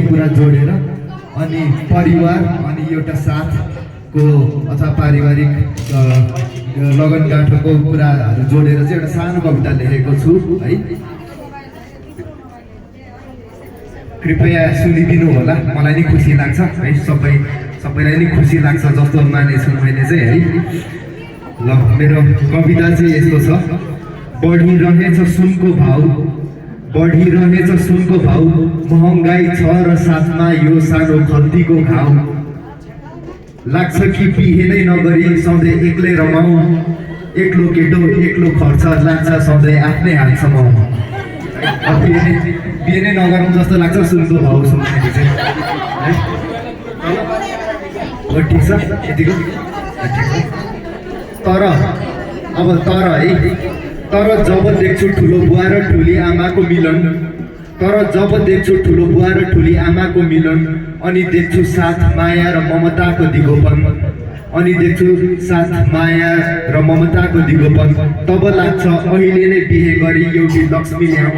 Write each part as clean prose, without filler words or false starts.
पनि कुरा जोडेर अनि परिवार अनि एउटा साथको अथवा पारिवारिक लगनगाँठोको कुराहरू जोडेर चाहिँ एउटा सानो कविता लेखेको छु है। कृपया सुनिदिनु होला, मलाई नि खुसी लाग्छ है, सबैलाई नि खुसी लाग्छ जस्तो मानेछु मैले चाहिँ है। ल मेरो कविता चाहिँ यस्तो छ। बढिरहेछ सुनको भाउ, बढिरहेछ सुनको भाउ, महँगाई छ र साथमा यो सानो खल्तीको घाउ। लाग्छ कि बिहे नै नगरी सधैँ एक्लै रमाऊ, एक्लो केटो एक्लो खर्च लाग्छ सधैँ आफ्नै हात समाऊ। बिहे नै नगरौँ जस्तो लाग्छ सुनको भाउ सुन्दाखेरि चाहिँ है। हो ठिक छ यतिको ठिक छ। तर तर जब देख्छु ठुलो बुवा र ठुली आमाको मिलन, तर जब देख्छु ठुलो बुवा र ठुली आमाको मिलन, अनि देख्छु साथ माया र ममताको दिगोपन, अनि देख्छु साथ माया र ममताको दिगोपन, तब लाग्छ अहिले नै बिहे गरी एउटी लक्ष्मी ल्याऊ।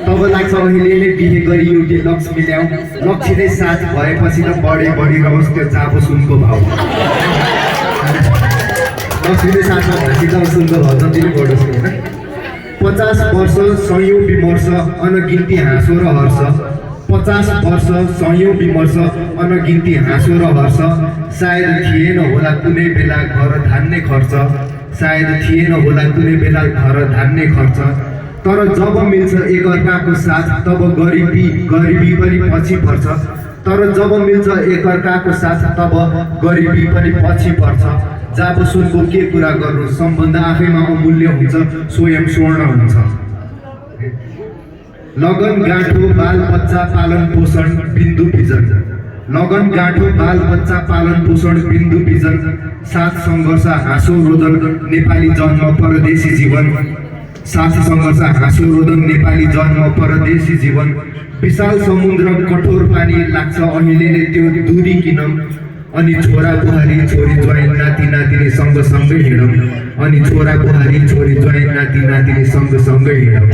तब लाग्छ अहिले नै बिहे गरी एउटी लक्ष्मी ल्याऊ। लक्ष्मी नै साथ भएपछि त बढिरहोस् त्यो जाबो सुनको भाउ। लक्ष्मीले साथमा भएपछि त सुनको भाउ जति नै बढोस् होइन। 50 वर्ष सयौँ विमर्श अनगिन्ती हाँसो र हर्ष, 50 वर्ष सयौँ विमर्श अनगिन्ती हाँसो र हर्ष, सायद थिएन होला कुनै बेला घर धान्ने खर्च, सायद थिएन होला कुनै बेला घर धान्ने खर्च, तर जब मिल्छ एकअर्काको साथ तब गरिबी पनि पछि पर्छ, तर जब मिल्छ एकअर्काको साथ तब गरिबी पनि पछि पर्छ। जाबो सुनको के कुरा गर्नु, सम्बन्ध आफैमा अमूल्य हुन्छ, स्वयं स्वर्ण हुन्छ। लगन गाँठो बाल बच्चा पालन पोषण बिन्दु बिजन, लगन गाँठो बाल बच्चा पालन पोषण बिन्दु बिजन, साथ सङ्घर्ष हाँसो रोदन नेपाली जन्म परदेशी जीवन, साथ सङ्घर्ष हाँसो रोदन नेपाली जन्म परदेशी जीवन। विशाल समुद्र कठोर पानी लाग्छ अहिले नै त्यो दूरी किन, अनि छोरा बुहारी छोरी ज्वाइन नाति नातिनी सँगसँगै हिँडौँ, अनि छोरा बुहारी छोरी ज्वाइन नाति नातिनी सँगसँगै हिँडौँ।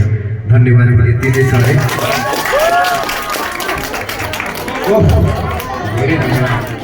धन्यवाद। यति नै छ है। धेरै धन्यवाद।